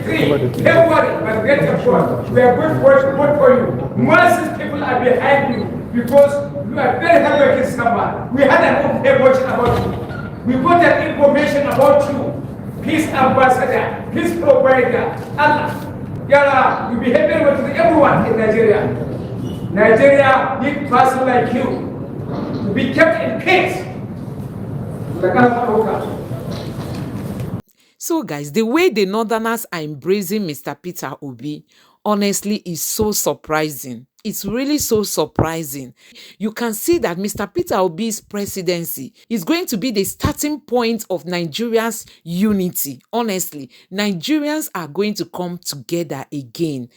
Don't worry, but get assured, we are going to vote for you. Masses people are behind you because you are very hardworking someone. We had an open watching about you. We got an information about you. Peace ambassador, peace provider, Allah. Yalla, you behave very well to everyone in Nigeria. Nigeria needs a person like you to be kept in peace. So guys, the way the Northerners are embracing Mr. Peter Obi, honestly, is so surprising. It's really so surprising. You can see that Mr. Peter Obi's presidency is going to be the starting point of Nigeria's unity. Honestly, Nigerians are going to come together again.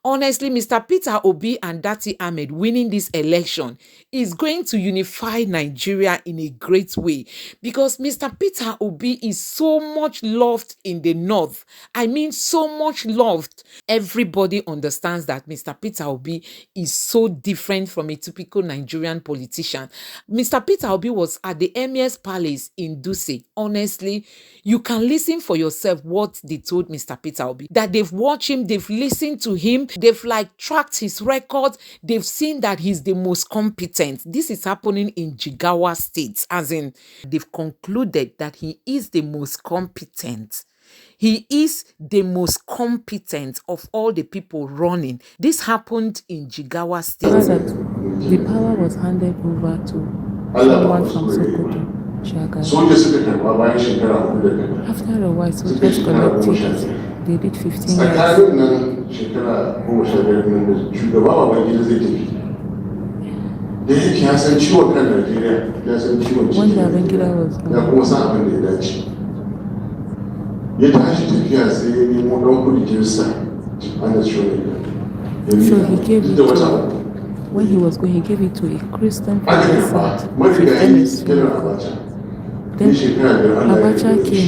Honestly, Mr. Peter Obi and Datti Ahmed winning this election is going to unify Nigeria in a great way because Mr. Peter Obi is so much loved in the north. I mean, so much loved. Everybody understands that Mr. Peter Obi is so different from a typical Nigerian politician. Mr. Peter Obi was at the Emir's Palace in Dutse. Honestly, you can listen for yourself what they told Mr. Peter Obi. That they've watched him, they've listened to him, they've tracked his records, they've seen that he's the most competent. This is happening in Jigawa State, as in they've concluded that he is the most competent. He is the most competent of all the people running. This happened in Jigawa State. The power was handed over to someone from Sokoto, Shaga. After a while, soldiers collected. They did 15 years. When the Avengila was gone, ya tashi tafiya sai ya nemo ɗan kudi jinsa ana shone. So he gave it to, when he was going, he gave it to a Christian pastor. Then Abacha came,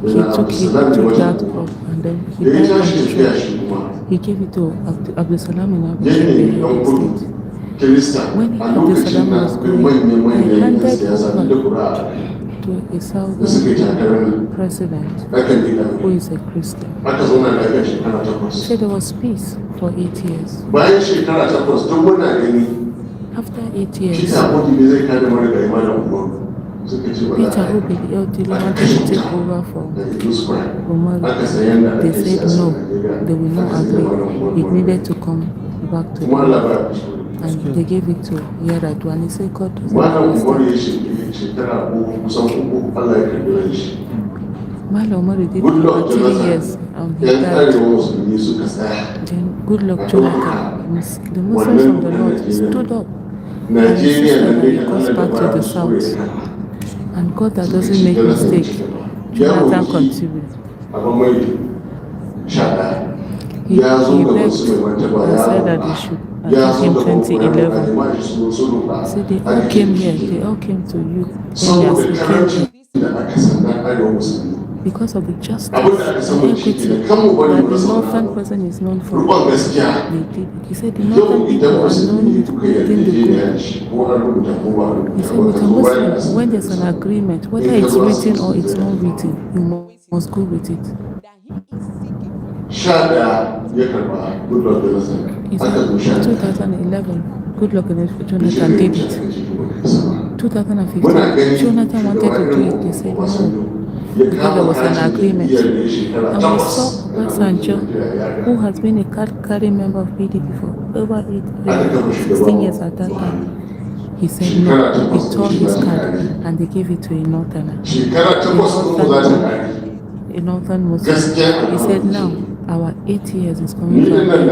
he took that up, and then he died on the throne. He gave it to Abdulsalam in Abu State. When Abdulsalam was going, he handed over to a southern president who is a Christian. So there was peace for 8 years. After 8 years, Peter Obidients wanted to take over from Umar. They said no, they will not agree. It needed to come back to them. And they gave it to Yar'Adua, and he said God does not understand. Mala Umar did it for 3 years and he died. Then good luck Jonathan, the Muslims from the north stood up and insisted that he goes back to the south. And God that doesn't make mistake, Jonathan continued. He begged and said that they should attack him 2011. So they all came here, they all came to you. And he came here. Because of the justice and equity that the northern person is known for. They did it. He said the northern people are known with within the good. He said with a Muslim, when there's an agreement, whether it's written or it's not written, you must go with it. He said in 2011, good luck Jonathan did it. 2015, Jonathan wanted to do it. They said no, because there was an agreement. And we saw Obasanjo, who has been a card-carrying member of PDP for over 16 years at that time. He said no, he tore his card and they gave it to a northerner. A northern Muslim. He said now, our 8 years is coming to an end.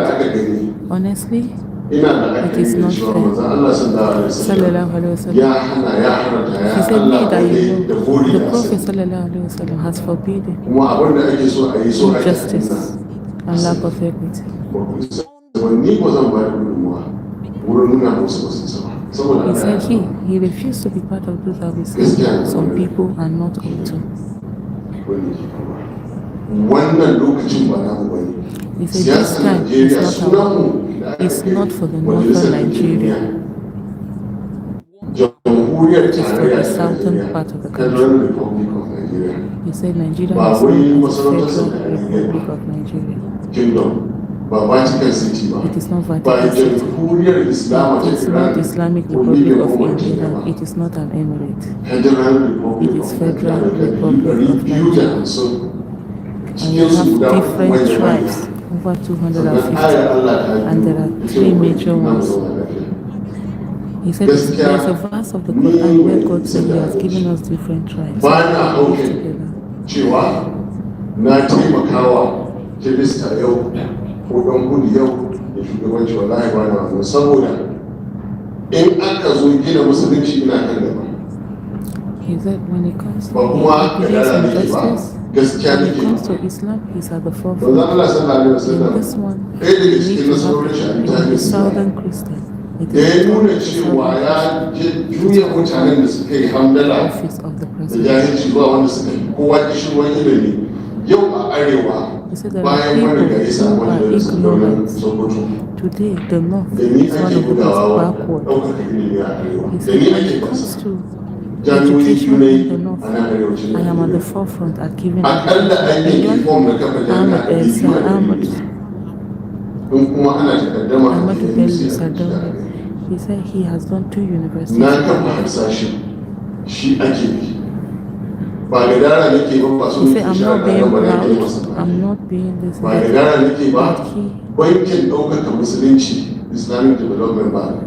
Honestly, it is not fair. Sallallahu Alaihi Wasallam. He said, me that you know, the Prophet Sallallahu Alaihi Wasallam has forbidden injustice and lack of equity. He said he refused to be part of those that we say some people are not up to. He said this time it's not for the northern Nigeria. It is for the southern part of the country. He said Nigeria is known as the Federal Republic of Nigeria. Kingdom. Ba Vatican City ba. It is not Ba Vatican City. Jamhuriyar Islam It is ta not Iran. Islamic ko Republic of Libya ko India. Burkina. It is not an emirate. Federal Republic It is of Federal Nigeria. Republic of Nigeria. So, And we have different tribes, over 250, and there are 3 major ones. He said there's a verse of the Quran where God said He has given us different tribes. ba na Live hauke together. cewa na taimakawa Kirista yau ko ɗan gudu yau da shugabanci wallahi ba na wannan saboda in aka zo gina musulunci ina kan gaba. He said when it comes to Ba kuma beliefs kadara and nake ba justice, gaskiya when it nake comes ba. to Islam, He's at the Manzon forefront. Allah sallallahu alaihi In wasallam this one, ɗaya daga we cikin need to nasarorin shi a have littafin the Islam Southern Christian. It da ya is nuna the cewa Southern ya juya mutanen da suka yi hamdala office of the da president. jahilci zuwa wanda suka yi kowa kishirwan ilimi yau a arewa He said there are bayan wani people gari sakon who are da sauran ignorant. sokoto Today, the North da ni is one ake of the most gudawa wa backward. ɗaukaka ilimi a arewa He da said ni when ake it comes gasa to jami'o'i education biyu in the ne North, a nan arewacin I am at the Najeriya forefront at giving akalla an yi education. inform da kafa jami'a a biyu Sir a Ahmed, in kuma ana takaddama a Ahmed cikin Bello sai a Sardauna, cikin he said he has done 2 universities. na kafa harsashe shi ake bi ba da gara nake ba ba su He nake said, I'm shi not a being ba na ke proud, masa ba I'm not being this. ba da gara nake ba But he, bankin ɗaukaka musulunci Islamic Development Bank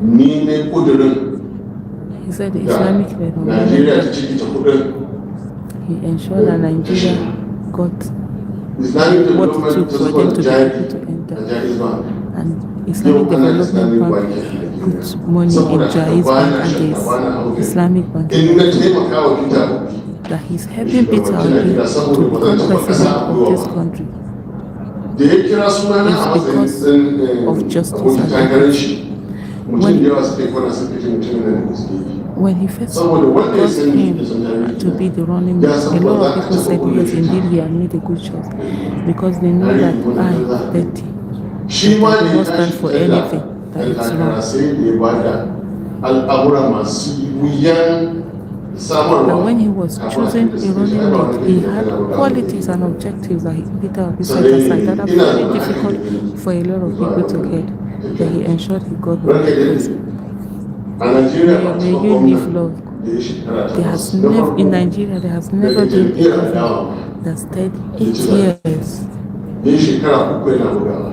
ni ne kudurin he said the da Islamic Najeriya ta development, ciki ta kudin he ensured that Nigeria got Islamic what it Development took ta for zuba them to be jari able to a enter. Jaiz Bank And yau Islamic ana Development Islamic Bank Bank a put money in saboda haka Jaiz ba Bank na and shakka ba na there's hauke Islamic Bank. in na taimaka wa Peter Obi That he's helping Peter Obi to become president of this country. da ya kira sunana a It's because matsayin of justice abokin and takarar equity. shi mutum da yawa suka yi kwana suka ce mutumin nan da gaske yake When he first saboda wanda ya got sani him da sun jami'i to be the running ya mate, san a ba lot za of ka people taɓa said kulle yes, shi indeed he had made a good choice because they know that Datti shi ma does da ya not stand tashi for fitar da anything that is takara wrong. sai da ya bada al'amura masu wuyan That samarwa when he was choosing a running mate, he had qualities and objectives that Peter Obi set aside that are very difficult for a lot of people to get. That he ensured he got the right person. a Najeriya ba May ta you live gwamna long. da ya shekara There has takwas na never in farko Nigeria there has never daga been a jam'iyyar government adawa that stayed 8 years. ya yi shekara uku yana bugawa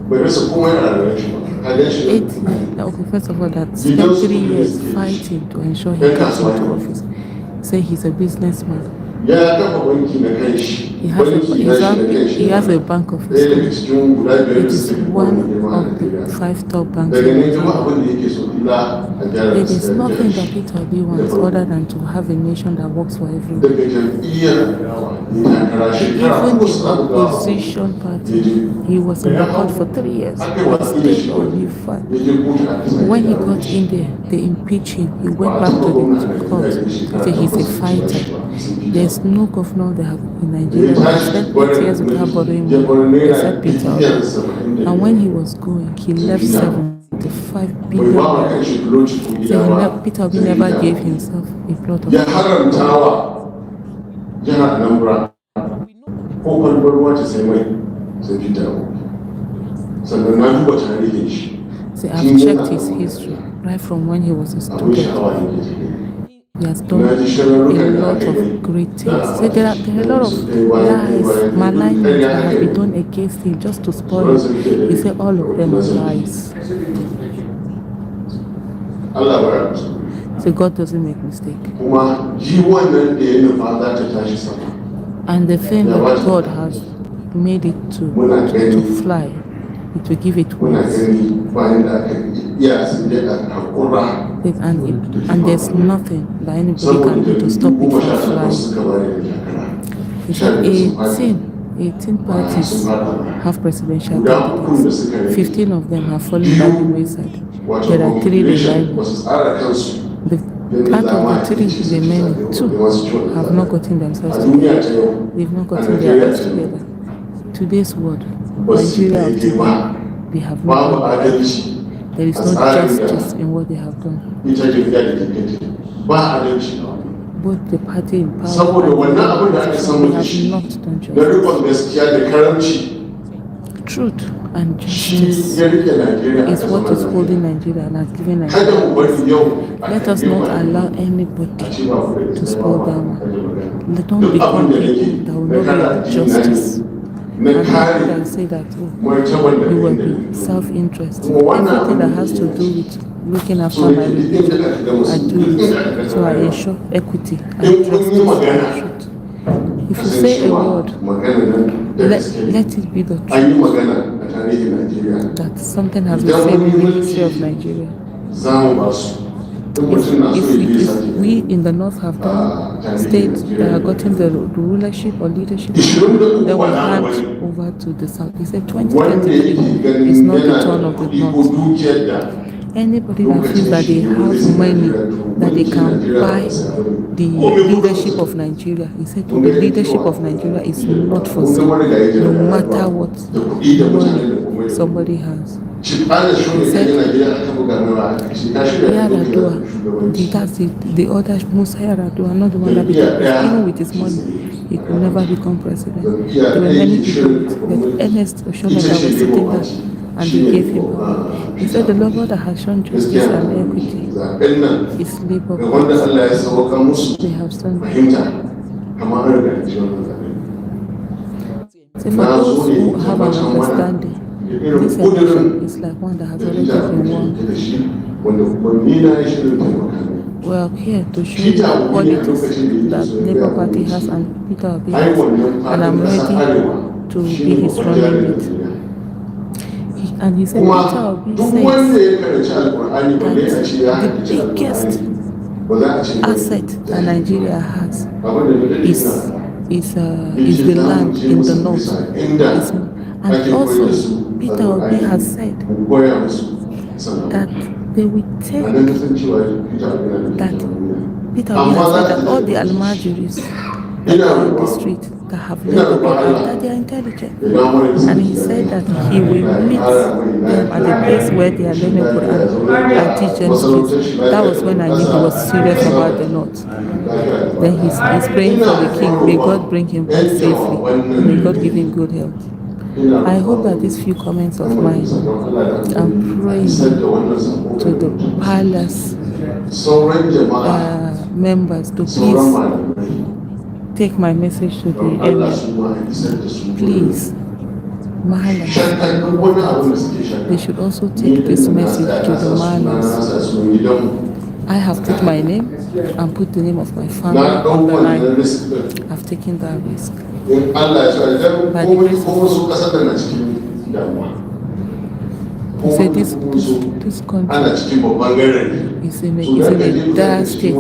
bai rasa komai a rayuwar shi ba ka gan shi 8 years. Okay, first of all, that spent 3 years fighting to ensure he gets into office. Say he's a businessman. ya kafa banki na kan shi He has banki na shi na kan shi he has a bank of his ɗaya daga own. cikin guda biyar It da is suka fi one kowane girma a of the Najeriya 5 top banks daga in nan jama'a Nigeria. abin da yake so illa a gyara There is nothing that shi Peter Obi wants other than to have a nation that works for everyone. daga jam'iyyar adawa ya takara shekara Even uku the suna bugawa opposition party, he was in the court for 3 years. aka yi He watsi da shi stayed on, he ya fought. je kotu a kisa When he got in there, they impeached him. He went back to the court. He said he's a fighter. There's no governor they have in Nigeria that spent 8 years without borrowing money except Peter Obi. And when he was going, he left 75 billion. So Peter Obi never gave himself a plot of ya haramtawa jihar Anambra ko kwalbar ruwa ta sai mai sai Peter Obi sannan na duba tarihin shi See, I've checked his history right from when he was a abin student. sha'awa ne ke cikin He has done a lot of great things. See, there are a lot of lies, malignment that have been done against him just to spoil him. He said all of them are lies. Allah bara musu So God doesn't make mistake. kuma ji wannan da ya nufa za ta tashi sama And the thing that God has made it to fly, it will give it muna wings. gani bayan da aka iya sun je a hakura And there's nothing that anybody can do to stop it from flying. suka bari da takara He said 18 parties have presidential candidates. 15 of them have fallen by the wayside. There are 3 remaining. ba su tsara kansu Out of the 3 remaining, 2 have not gotten themselves a duniya together. ta yau They've not gotten their acts together. Today's world, Nigeria of today, they have not babu done right. adalci There is a no tsarin da justice in what they have done. ita tafiya da kake ba adalci both the party in power saboda wannan abin da aka samu da have shi not done na justice. rikon gaskiya da karamci Truth and shi justice ya rike Najeriya is a what is zaman holding lafiya. Nigeria and has given Kada Nigeria. mu bari yau a Let us kalle not mu allow a anybody ce ba ku da to gaskiya spoil ba that a one. kalle magana. Let don't Duk become abin da people nake that will na kare not be addini na justice. ne na And kare people that say that martaban da you will inda be self-interest. Kuma wannan Everything abin that da has to ke do yi with looking so after my yake duk religion, inda aka ga I do musulmi duk inda aka it. ga So I rayuwa. ensure equity In and kun yi justice magana and truth. If you say a kasancewa word, magana nan da gaske ne. let it be the An truth yi magana a tarihin Najeriya that something has been idan said mun in yi the history of mulki Nigeria. za mu ba su in mutum na so If ya je if sake we in the north have done states that have gotten the rulership or leadership, then we hand over to the south. He said wanda 2023 yake ganin is not the yana turn da of the kuɗi ko north. dukiyar da Anybody that feels that they have money, that they can buy the leadership of Nigeria, he said the leadership of Nigeria is not for sale, no matter what money somebody has. He said, Yaradua, that's the other Musa Yaradua, not the one that became president. Even with his money, he could never become president. There were many people, but Ernest Oshona that was sitting there, and they gave him power. He said the Lord that has shown justice and equity is labor. They have done. So for those who have an understanding, this election is like one that has already been won. We are here to show you the qualities that Labour Party has and Peter Obi has, and I'm ready to be his running mate. And he said, Peter Obi says that the biggest asset that Nigeria has is the land in the north. And also, Peter Obi has said that they will take that. Peter Obi has said that all the Almajiris that are in the street that have led the Quran, that they are intelligent. And he said that he will meet them at the place where they are learning Quran and teach them skills. That was when I knew he was serious about the North. Then he's praying for the king. May God bring him back safely. May God give him good health. I hope that these few comments of mine, I'm praying to the palace members to please take my message to the Emir. Please, Mahalas, they should also take this message to the Mahalas. I have put my name and put the name of my family on the line. I've taken that risk. By the grace of God. He said this country is in a dire state.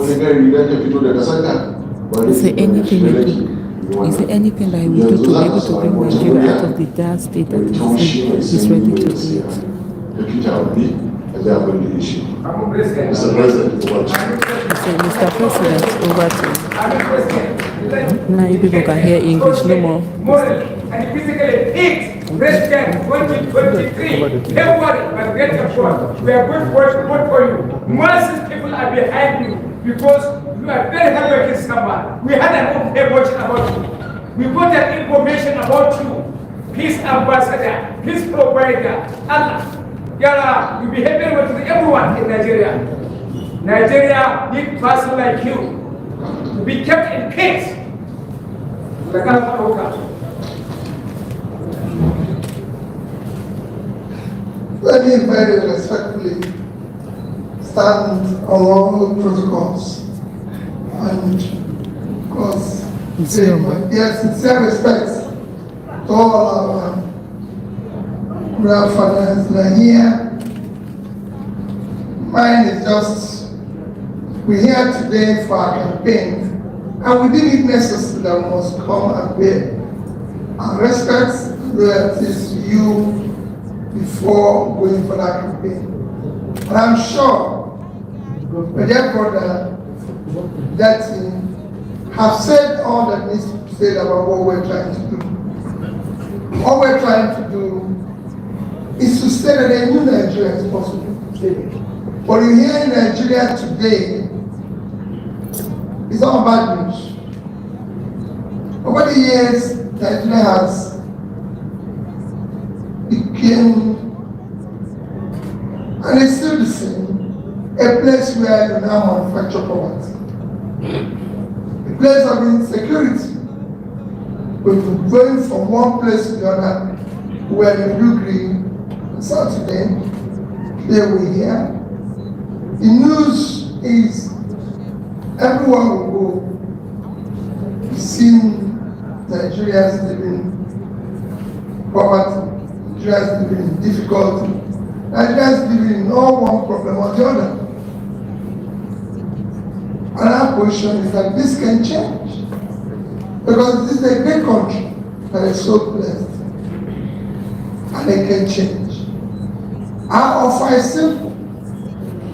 He said anything we do. He said anything that he will do to be able to bring Nigeria out of the dire state that he's in, he's ready to do it. Mr. President, He said, Mr. President, over to you. Now you people can hear English no more. And physically fit President 2023. Don't worry, but get assured, we are going to vote for you. Masses people are behind you because you are very hardworking someone. We had an open watching about you. We got an information about you. Peace ambassador, peace provider, Allah. Yara, you behave very well to everyone in Nigeria. Nigeria needs a person like you to be kept in peace. Let me very respectfully stand on all the protocols and of course say my sincere respects to all our grandfathers that are here. Mine is just, we're here today for our campaign, and we deem it necessary that we must come and pay our respects and loyalties to you before going for that campaign. And I'm sure my dear brother Datti have said all that needs to be said about what we're trying to do. What we're trying to do is to say that a new Nigeria is possible. But you hear in Nigeria today It's not bad news. Over the years, Nigeria has become, and it's still the same, a place where you now manufacture poverty. A place of insecurity. We're going from one place to the other, where the blue green, Saturday, today we're here. The news is everyone will go. We've seen Nigerians living poverty, Nigerians living in difficulty, Nigerians living in all one problem or the other. And our position is that this can change. Because this is a great country that is so blessed. And it can change. Our offer is simple: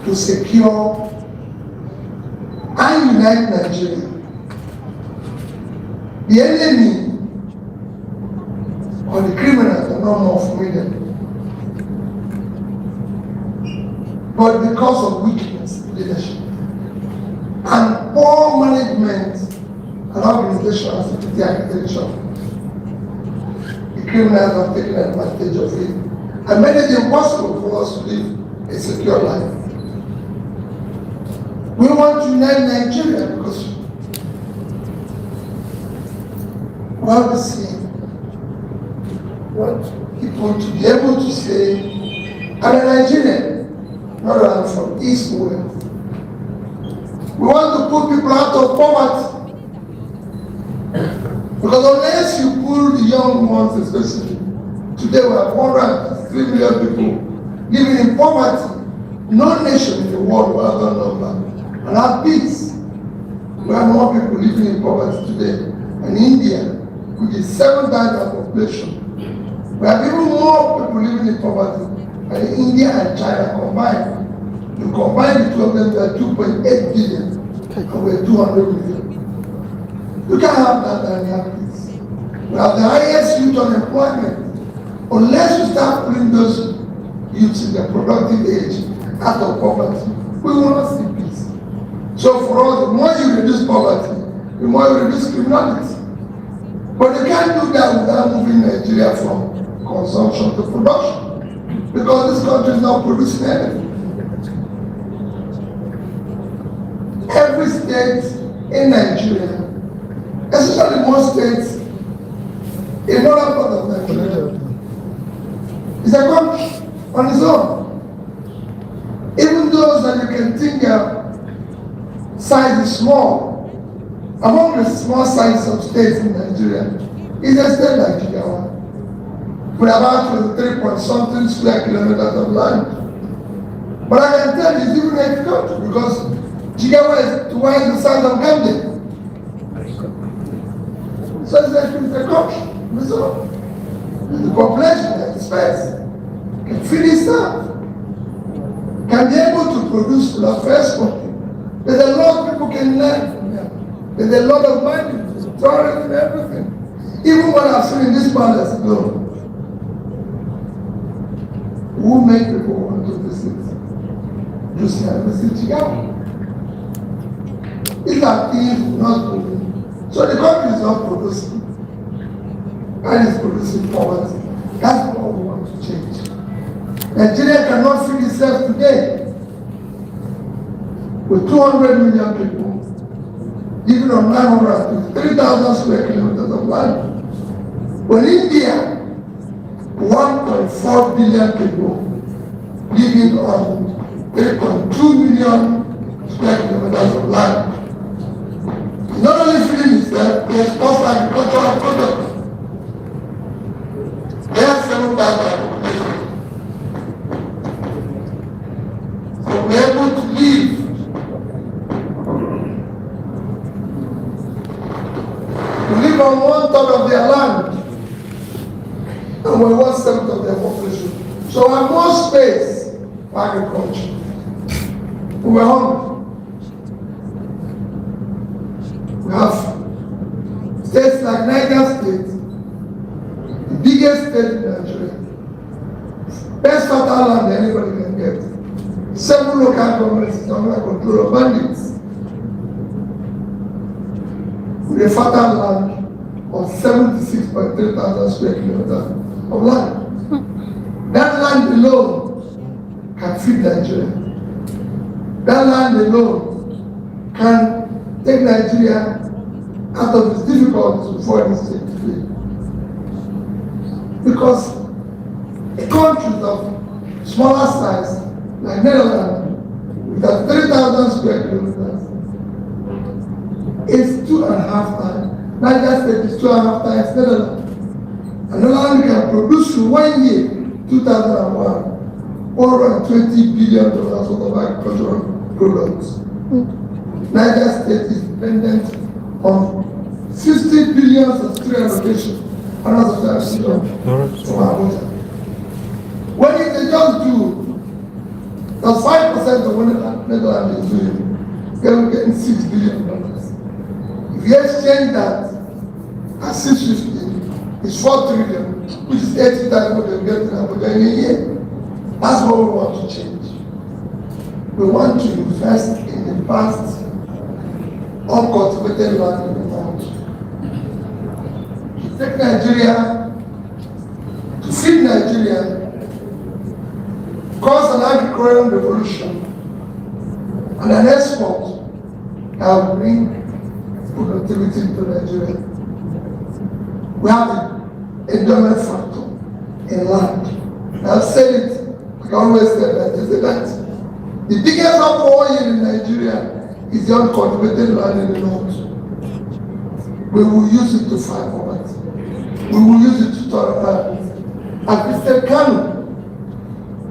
to secure and unite Nigeria. The enemy or the criminals are not more formidable. But because of weakness in leadership and poor management and organizational security architecture, the criminals have taken advantage of it and made it impossible for us to live a secure life. We want to unite Nigeria because what we see, want people to be able to say, I'm a Nigerian, not I'm from East or West. We want to put people out of poverty. Because unless you pull the young ones, especially, today we have 103 million people living in poverty. No nation in the world will have that number and have peace. We have more people living in poverty today. And India, which is 7 times our population, we have even more people living in poverty than India and China combined. You combine the two of them, we are 2.8 billion, and we are 200 million. You can't have that and have peace. We have the highest youth unemployment. Unless you start putting those youths in the productive age out of poverty, we will not see peace. So for us, the more you reduce poverty, the more you reduce criminality. But you can't do that without moving Nigeria from consumption to production, because this country is not producing anything. Every state in Nigeria, especially most states in other part of Nigeria, is a country on its own. Even those that you can think of size is small, among the small sizes of states in Nigeria is a state like Jigawa, with about 23-point-something square kilometers of land. But I can tell you, it's even a country because Jigawa is twice the size of Gambia. So it's a country. So the population and space can feed itself, can be able to produce the first country. There's a lot of people can learn from them. There's a lot of money, tourism, everything. Even what I've seen in this palace, though, who make people want to visit? Just visit Jigawa. These are things we're not doing. So the country is not producing. And it's producing poverty. That's what we want to change. Nigeria cannot feed itself today with 200 million people living on 953,000 square kilometers of land. When India, 1.4 billion people living on 3.2 million square kilometers of land. Not only feeding itself, they export agricultural products. They have 7,000 population. So we're able to live on 1/3 of their land, and we're 1/7 of their population. So we have more space for agriculture. We're hungry. We have states like Niger State, the biggest state in Nigeria, best fertile land anybody can get. 7 local governments is under control of bandits. with a fertile land of 76.3 thousand square kilometers of land. That land alone can feed Nigeria. That land alone can take Nigeria out of its difficulties before it is free. Because a country of smaller size, like Netherlands, with 3,000 square kilometers, is 2.5 times. Niger State is 2.5 times Netherlands. And Netherlands can produce in 1 year, 2001, $420 billion worth of agricultural products. Niger State is dependent on 50 billion of tree allocation and also from Abuja. When it just do, that's 5% of what Netherlands is doing, they will get $6 billion. If you exchange that at 650, it's 4 trillion, which is 80 times what they get in Abuja in a year. That's what we want to change. We want to invest in the past uncultivated land in the north. To take Nigeria, to feed Nigeria, cause an agricultural revolution, and an export that will bring productivity to Nigeria. We have the endowment factor in land. I've said it, like I always say that, the biggest of all here in Nigeria is the uncultivated land in the north. We will use it to fight poverty. We will use it to turn around. As we said, Kano,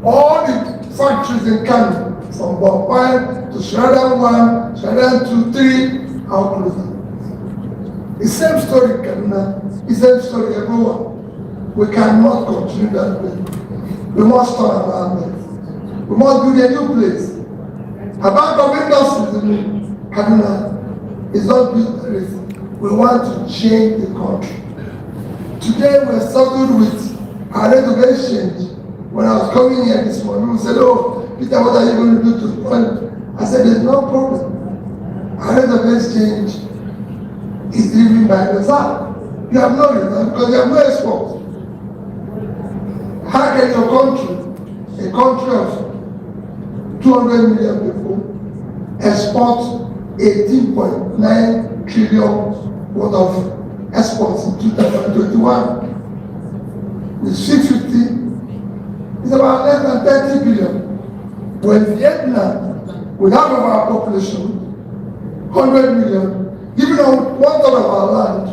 all the factories in Kano, from Bombay to Shradan 1, Shradan 2, 3, are closing. The same story in Kaduna, the same story everywhere. We cannot continue that way. We must turn around it. We must build a new place. A bank of industries in Kaduna is not built for this. We want to change the country. Today we're struggled with our rate of exchange. When I was coming here this morning, we said, oh, Peter, what are you going to do to fund? I said, there's no problem. Our rate of exchange is driven by the South. You have no reason because you have no export. How can your country, a country of 200 million people, export 18.9 trillion worth of exports in 2021? With 650, it's about less than 30 billion. When Vietnam, with half of our population, 100 million, giving out 1/3 of our land,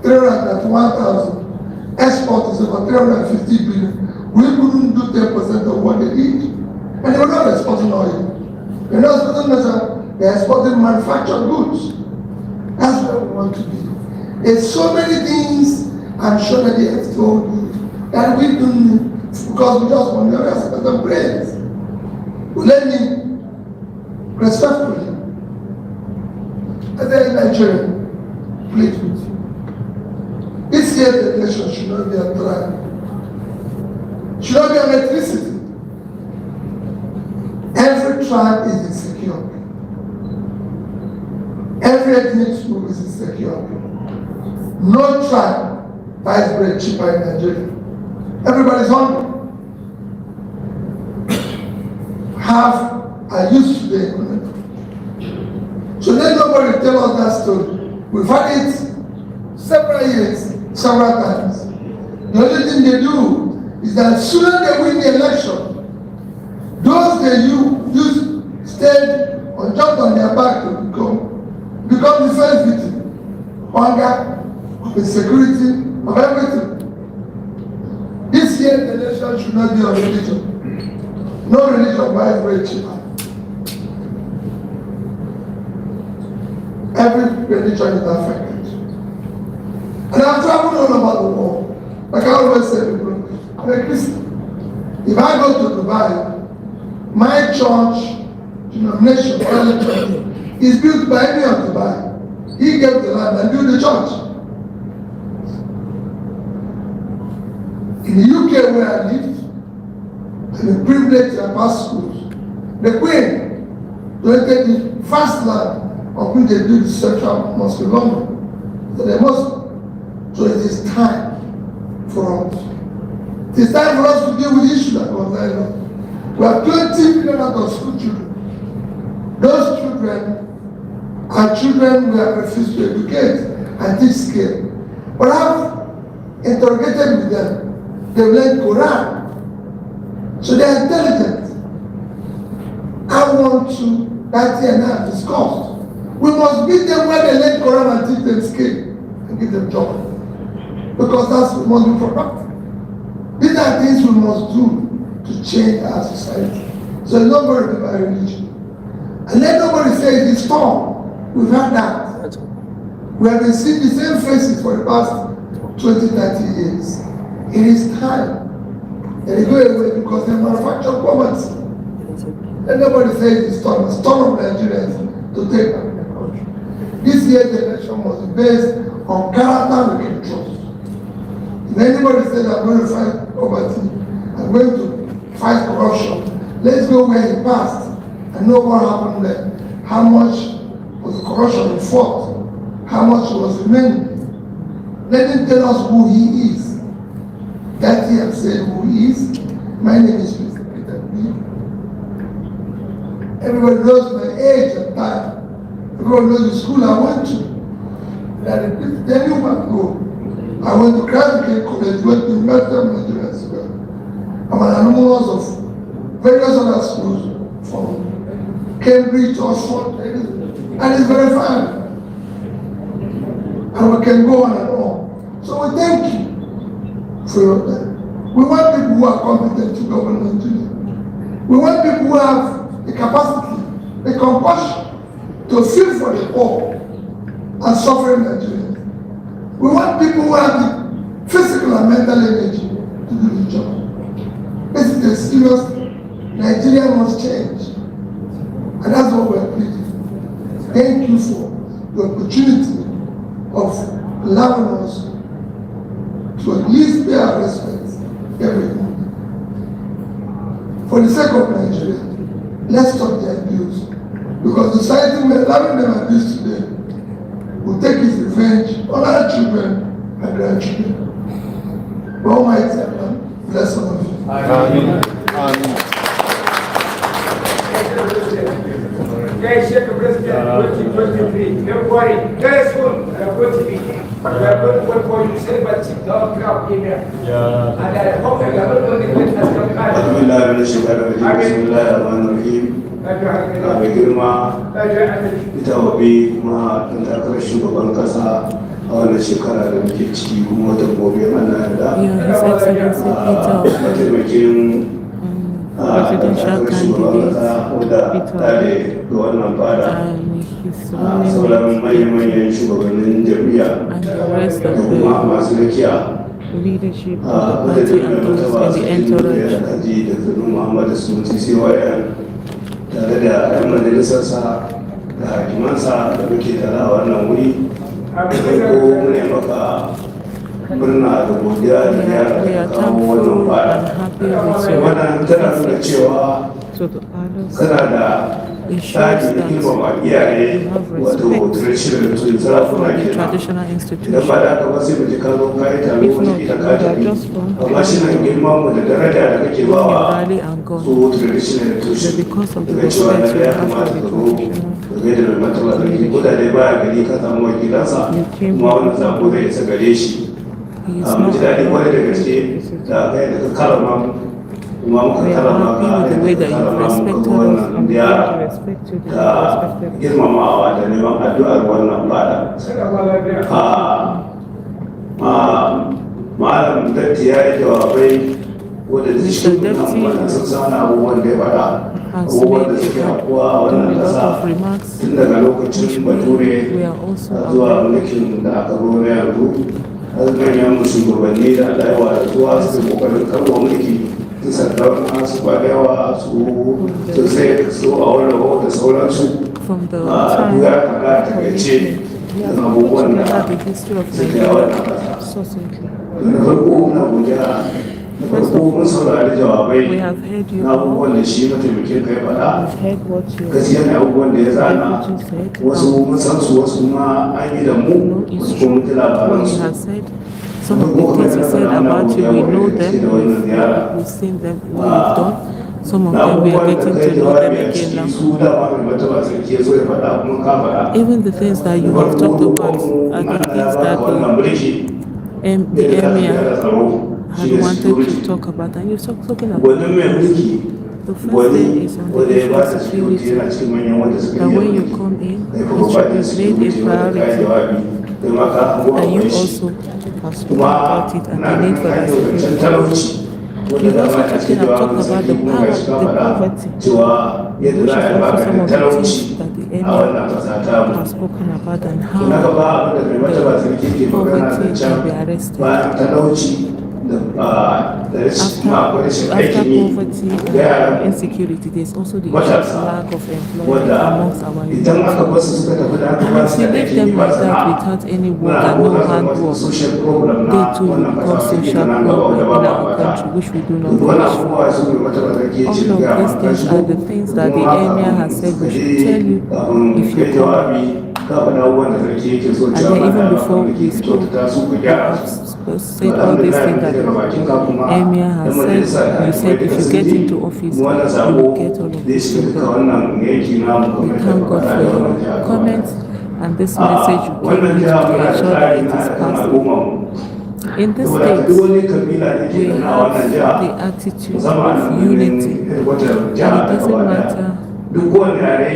391,000, export is over 350 billion. We couldn't do 10% of what they did. And they were not exporting oil. They're not exporting metal, they're exporting manufactured goods. That's where we want to be. There's so many things I'm sure that they have told you that we don't need because we just want to respect the brains. Let me respectfully, as a Nigerian, plead with you. This year the election should not be a trial. Should not be an ethnicity. Every tribe is insecure. Every ethnic group is insecure. No tribe buys bread cheaper in Nigeria. Everybody's hungry. Half are used to the economy. So let nobody tell us that story. We've had it several years, several times. The only thing they do is that sooner they win the election, those they use stayed or jumped on their back to become the first victim. Hunger, of insecurity, of everything. This year the election should not be on religion. No religion buys bread cheaper. Every religion is affected. And I've traveled all over the world. Like I always say, I'm a Christian. If I go to Dubai, my church denomination, is built by Emir of Dubai. He gave the land and built the church. In the UK where I lived, I'm a privilege to pass schools. The Queen donated the first land on which they built the Central Mosque in London. So it is time for us. It is time for us to deal with issues that concern us. We have 20 million out of school children. Those children are children we have refused to educate and teach skill. But I've interrogated with them. They've learned Quran. So they are intelligent. I want to, Datti and I have discussed. We must meet them where they learn Quran and teach them skill and give them job. Because that's what must be productive. These are things we must do to change our society. So nobody be by religion. And let nobody say it is storm. We've had that. We have been seeing the same faces for the past 20, 30 years. It is time. And they go away because they manufacture poverty. Let nobody say it is storm. It's storm of Nigerians to take back the country. This year's election must be based on character we can trust. If anybody says I'm going to fight poverty, I'm going to fight corruption, let's go where he passed and know what happened there. How much was the corruption he fought? How much was remaining? Let him tell us who he is. Datti has said who he is. My name is Mr. Peter B. Everybody knows my age and time. Everybody knows the school I went to. That anyone go. I went to Graduate College, went to University of Nigeria. I'm an alumnus of various other schools from Cambridge, Oxford, and it's very fine. And we can go on and on. So we thank you for your time. We want people who are competent to govern Nigeria. We want people who have the capacity, the compassion to feel for the poor and suffering Nigerians. We want people who have the physical and mental energy to do the job. This is a serious, Nigeria must change. And that's what we're pleading. Thank you for the opportunity of allowing us to at least pay our respects every month. For the sake of Nigeria, let's stop the abuse. Because the society we're allowing them abuse today will take its revenge on our children and grandchildren. Almighty Allah, bless all of you. Amen. Guys, Sheikh President 2023. Don't worry, very soon we are going to be here. We are going to work for you, say, but don't crowd here. And I hope that you are not going to get us from mai girma ita wabi kuma ɗan takarar shugaban ƙasa a wannan shekara da muke ciki kuma watan gobe ana da mataimakin presidential candidate tare ga wannan fada sauran manyan shugabannin jam'iyya da kuma masu rakiya leadership of the party and those in the entourage. Tare da 'yan majalisarsa da hakimansa da muke tare a wannan wuri, ko mune maka murna da godiya da ya kawo wannan fada. Wannan tana nuna cewa kana da tsari da girmama iyaye wato traditional sarakuna kenan. Idan ba da aka ba sai mu ji ka zo ka yi taro wani ita ka tafi, amma shi nan girma mu da daraja da kake bawa su traditional tushe daga cewa na ya kamata ka zo da gaida mai mataba da ke kudade baya gari ka samu wakilansa kuma wannan sako zai isa gare shi. Mu ji daɗi kwarai da gaske da aka yi da ka karama kuma muka karama ka karama muka wannan ziyara da girmamawa da neman addu'ar wannan fada. Malam Datti ya yi jawabai wadda da shi wannan sun sana abubuwan da ya faɗa, abubuwan da suke hakuwa a wannan ƙasa tun daga lokacin bature zuwa mulkin da aka zo na yanzu. Har manyan shugabanni da Allah da zuwa suke kokarin karɓo mulki su sarrafa su kwadewa su sai su a wani da sauransu. A duya kaga ta gace da abubuwan da suke a wannan ƙasa. Da farko na guja da farko farko mun saurari jawabai We have heard you na all. abubuwan da shi mataimakin kai faɗa. We've heard what you Gaskiya ne abubuwan da ya zana what you said. wasu mun san su wasu ma an yi da No, mu it's wasu kuma true. ji labaran What you su. have said. Some of the things you said about you, we know them. We've seen them. We've done. Some of them we are getting to know them again now. su da ma mai mataba sarki ya so ya faɗa kuma ka faɗa. Even the things that you have talked about are the things that the Emir had wanted to talk about, and you're talking about. Wannan mai mulki The first thing is on the wanda ya ba issue da of security security. yana cikin manyan wanda suka That yi when you yanzu. come in, Kai it kuma ba da should be made security a wanda ka yi priority. jawabi. Kai ma ka hango And you akwai shi. also have spoken Kuma about it and na the need for that hanyar wancan security. talauci. Wanda You've da also ma a cikin talked jawabin about sarki the kuma power, ga shi ka the faɗa poverty, cewa yadda which za is a yi also some maganin of the talauci things that the a Emir wannan ƙasa ta mu. has spoken about and To na how gaba abin da mai mataba sarki ke magana poverty da can be can arrested. bayan talauci da rashin kuma akwai rashin After aikin yi poverty ga yaran and insecurity, there's also the issue of matasa lack of employment wanda amongst our idan aka youth. basu suka tafi da aka And ba if su you da leave aikin yi them ba like that sana'a without any work muna and no gona hard wata work, social problem they na too will wannan become kasa social nan gaba problem wanda in ba ma our fata country, which we do not duk wani wish for. abubuwa su ne mata ba zaki ya ce All ga of these things are the things that the Emir has said we should tell you if you kai come. jawabi ka faɗa abubuwan da sarki yake so And cewa then ba even da before ba we ki spoke, kyautata su ku you gyara have su said all these things that daga bakin ka kuma Emir has yan majalisa said. da You said if you get into office, you wannan will sabo get all of da ya this shiga duka done. wannan yanki namu We kamar da thank God faɗa for da wannan your jiha comments and this message you wannan gave jiha to muna da ensure that tsari it na is haɗa kan passed. al'umma mu In this saboda state, duk wani kabila da ke we zaune a have wannan jiha the attitude musamman of a nan unity. wata And jiha it ta doesn't gaba daya matter. duk kowane yare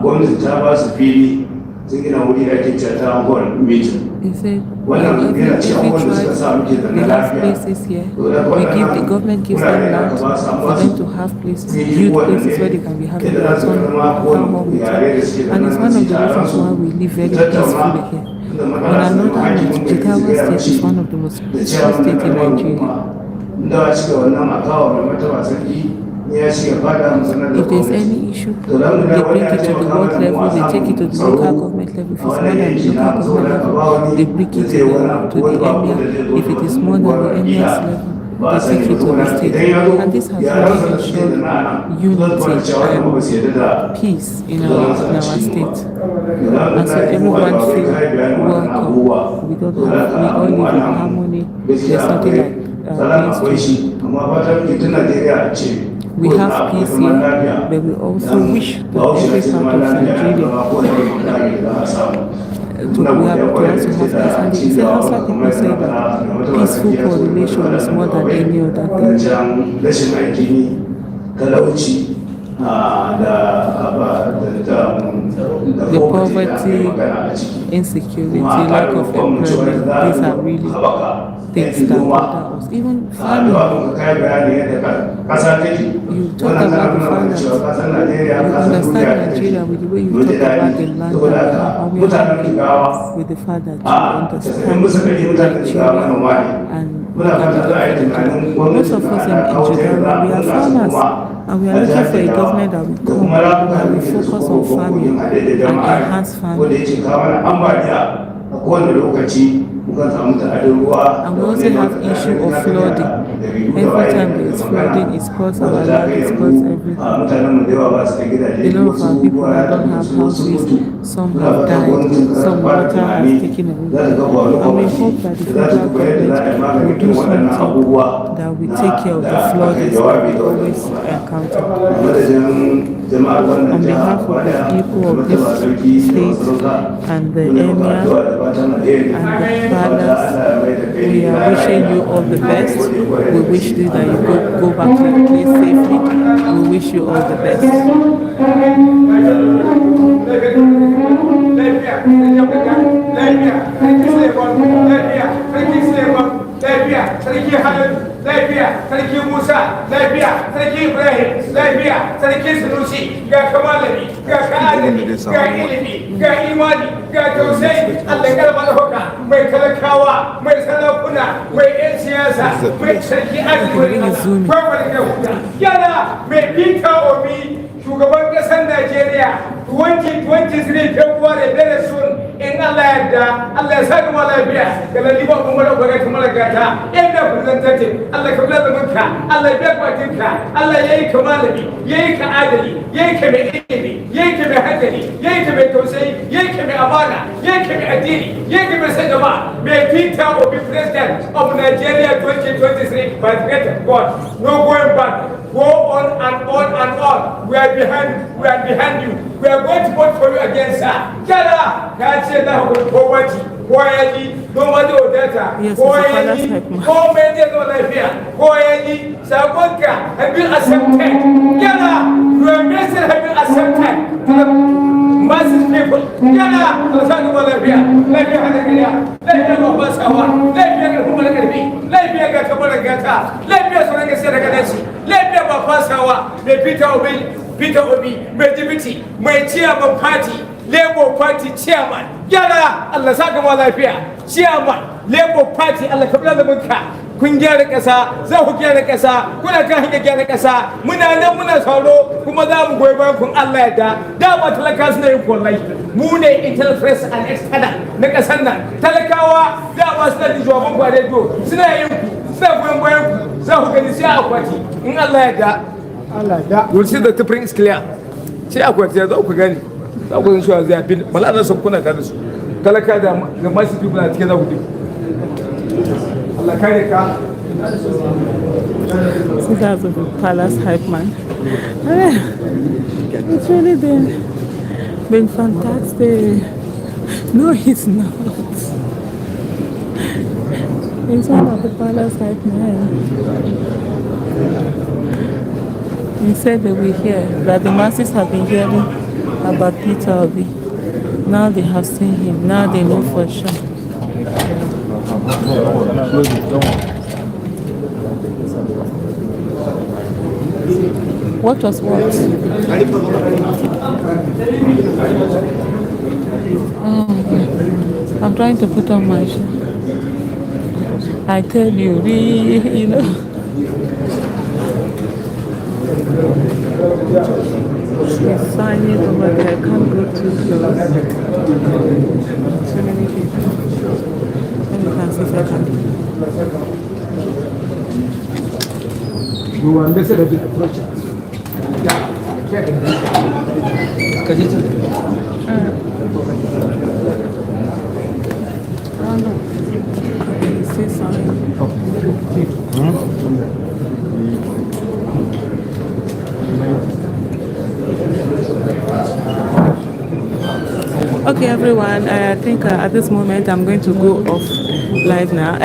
gwamnati ta ba su fili sun gina wuri da ake cewa town hall meeting He said, wannan yana every cikin wanda suka sa muke tribe, zanne we have lafiya places here. to We give the government gives them land for them to have places, youth places where they can be having their town hall meeting. And it's one of the reasons why we live very peacefully here. On another hand, Jigawa state is one of the most peaceful states in Nigeria. da shi wannan akawa mai mataba sarki ya shiga fada musamman da If there's any issue, they bring it to the world level, they take it to the local government level. If it's more than the local government level, they bring it to the emir. If it is more than the emir's level, they take it to the state. And this has really ensured unity and peace in our state. And so everyone feels welcome. We all live in harmony. There's nothing like we have peace here, but we also wish that every part of Nigeria we also have peace. And he said, Hausa people say that peaceful correlation is more than any other thing. The poverty, insecurity, lack of employment, these are really things that bother us. Even farming. You talk about the fact that you understand Nigeria with the way you talk about the land that we have, and we are happy with the fact that you understand Nigeria and most of us in Jigawa, we are farmers. And we are looking for a government that will come and will focus on farming and enhance farming. And we also have issue of flooding. Every time there is flooding, it spoils our land, it spoils everything. A lot of our people don't have houses, some have died, some water has taken away. And we hope that the federal government will do something that will take care of the flooding that we always encounter. On behalf of the people of this state and the emir and the fathers, we are wishing you all the best. We wish you that you go back to your place safely. We wish you all the best. lafiya sarki Musa lafiya sarki Ibrahim lafiya sarki Sunusi ga kamalami ga ka'adani ga ilimi ga imani ga tausayi Allah garba da hoka mai talakawa mai sarakuna mai yan siyasa mai sarki arziki yana mai Peter Obi shugaban kasar Najeriya 2023 February very soon in Allah da Allah ya saka mu lafiya da laliba kuma da gwada kuma da gata inda representative Allah ka bula zamanka Allah ya biya kwatinka Allah yayi ka malami yayi ka adali yayi ka mai ilimi yayi ka mai hankali yayi ka mai tausayi yayi ka mai amana yayi ka mai addini yayi ka mai sajama mai Peter Obi president of Nigeria 2023 by the grace of God no going back. Go on and on and on. We are behind you. We are going to vote for you again, sir. Kala, that's it now with poverty. Koyaji, nobody will data. Koyaji, how many of life here? Koyaji, Sabotka have been accepted. Kala, your message have been accepted to the masses people. Kala, Lasana Malavia, let me have a clear. Let me go Basawa, let me get Humanity, let me get Humanagata, let me as a let me have a Basawa, the Peter Obi, my deputy, my chairman party, Labour Party chairman. Yala, Allah Saka Malavia, chairman, Labour Party, Allah Kabla Bunka. Kun gyara ƙasa, za ku gyara ƙasa, kuna kan hanyar gyara ƙasa, muna nan muna sauro kuma za mu goyi bayan kun Allah ya da ba talaka suna yin kwallai, mu ne internal press and external na ƙasar nan, talakawa da ba suna da jawaban ba rediyo, suna yin ku, suna goyon bayan ku, za ku gani sai akwati, in Allah ya da, you'll see the difference is clear, sai akwati ya za ku gani, za ku gani cewa zai bin, mala'adar sun kuna tare su, talaka da masu people na cikin za ku bi. See, that's a palace hype man. It's really been fantastic. No, he's not. He's one of the palace hype man. He said that we hear that the masses have been hearing about Peter Obi. Now they have seen him. Now they know for sure. What was what? I'm trying to put on my shirt. I tell you, you know. She's signing over there. I can't go too close. Too many people. You can see second. You want this a bit approach. Say something. Okay, everyone, I think at this moment I'm going to go off live now.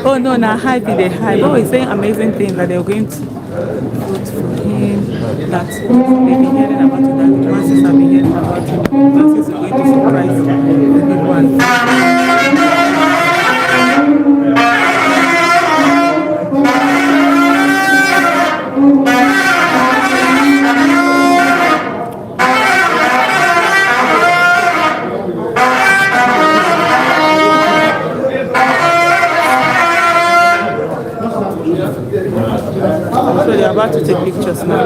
Oh no, now hype they hype. Oh, he's saying amazing things that they're going to vote for him. That they've been hearing about it, that the masses have been hearing about it. The masses are going to surprise the big ones. So they're about to take pictures now.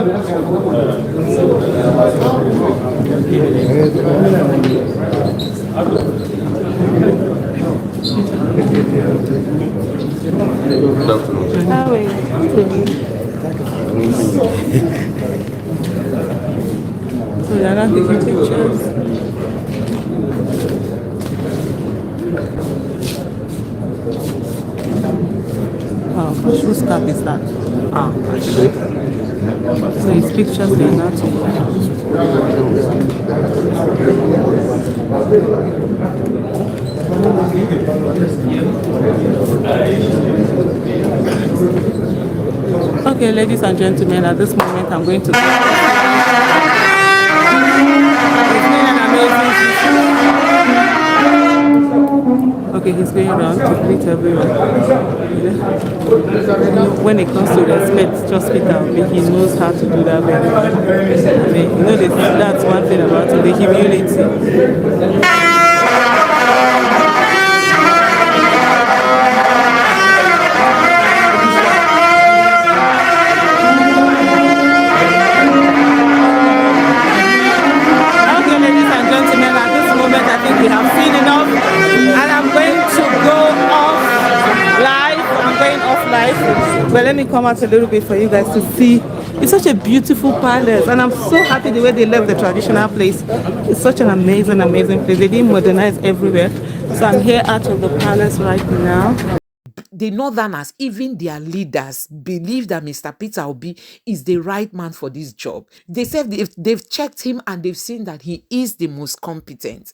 Ah, wait. So they're not taking pictures. Wow, whose cap is that? Ah, actually. So his pictures they're not taking. Okay, ladies and gentlemen, at this moment I'm going to it's been an amazing okay, he's going around to greet everyone. When it comes to respect, just Peter, he knows how to do that very well. I mean, you know, that's one thing about it, the humility. Okay, ladies and gentlemen, at this moment I think we have life. But let me come out a little bit for you guys to see. It's such a beautiful palace, and I'm so happy the way they left the traditional place. It's such an amazing, amazing place. They didn't modernize everywhere. So I'm here out of the palace right now. The Northerners, even their leaders, believe that Mr. Peter Obi is the right man for this job. They said they've checked him and they've seen that he is the most competent.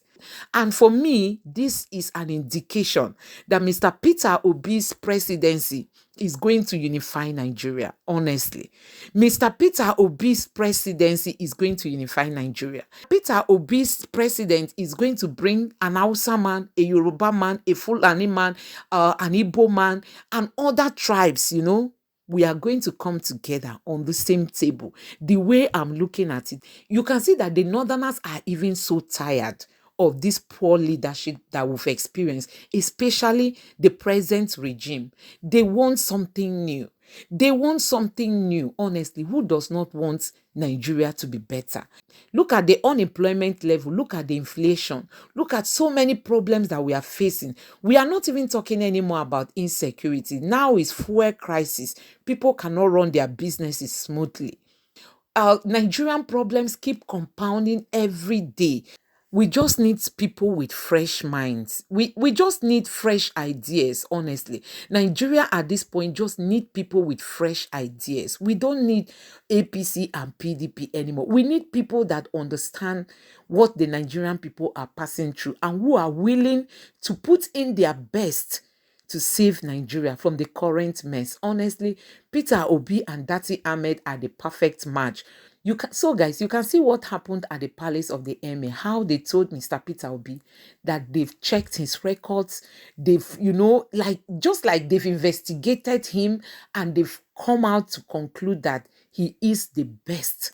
And for me, this is an indication that Mr. Peter Obi's presidency is going to unify Nigeria, honestly. Mr. Peter Obi's presidency is going to unify Nigeria. Peter Obi's president is going to bring an Hausa man, a Yoruba man, a Fulani man, an Igbo man, and other tribes, you know. We are going to come together on the same table. The way I'm looking at it, you can see that the Northerners are even so tired of this poor leadership that we've experienced, especially the present regime. They want something new. They want something new, honestly. Who does not want Nigeria to be better? Look at the unemployment level. Look at the inflation. Look at so many problems that we are facing. We are not even talking anymore about insecurity. Now is fuel crisis. People cannot run their businesses smoothly. Nigerian problems keep compounding every day. We just need people with fresh minds. We just need fresh ideas, honestly. Nigeria at this point just need people with fresh ideas. We don't need APC and PDP anymore. We need people that understand what the Nigerian people are passing through and who are willing to put in their best to save Nigeria from the current mess. Honestly, Peter Obi and Datti Ahmed are the perfect match. So guys, you can see what happened at the palace of the Emir, how they told Mr. Peter Obi that they've checked his records, they've, just like they've investigated him and they've come out to conclude that he is the best,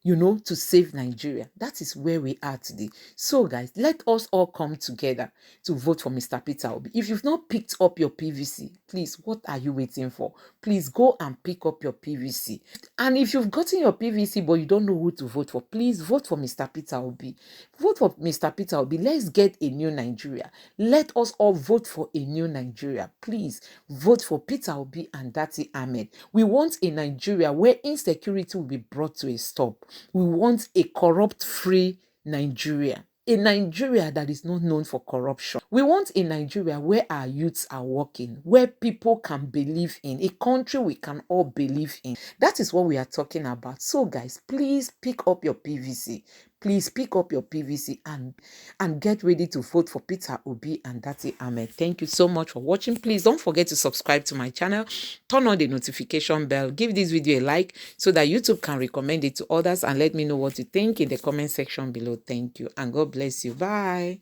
to save Nigeria. That is where we are today. So guys, let us all come together to vote for Mr. Peter Obi. If you've not picked up your PVC, please, what are you waiting for? Please go and pick up your PVC. And if you've gotten your PVC but you don't know who to vote for, please vote for Mr. Peter Obi. Vote for Mr. Peter Obi. Let's get a new Nigeria. Let us all vote for a new Nigeria. Please vote for Peter Obi and Datti Ahmed. We want a Nigeria where insecurity will be brought to a stop. We want a corrupt-free Nigeria. A Nigeria that is not known for corruption. We want a Nigeria where our youths are working, where people can believe in, a country we can all believe in. That is what we are talking about. So guys, please pick up your PVC. Please pick up your PVC and get ready to vote for Peter Obi and Datti Ahmed. Thank you so much for watching. Please don't forget to subscribe to my channel. Turn on the notification bell. Give this video a like so that YouTube can recommend it to others and let me know what you think in the comment section below. Thank you and God bless you. Bye.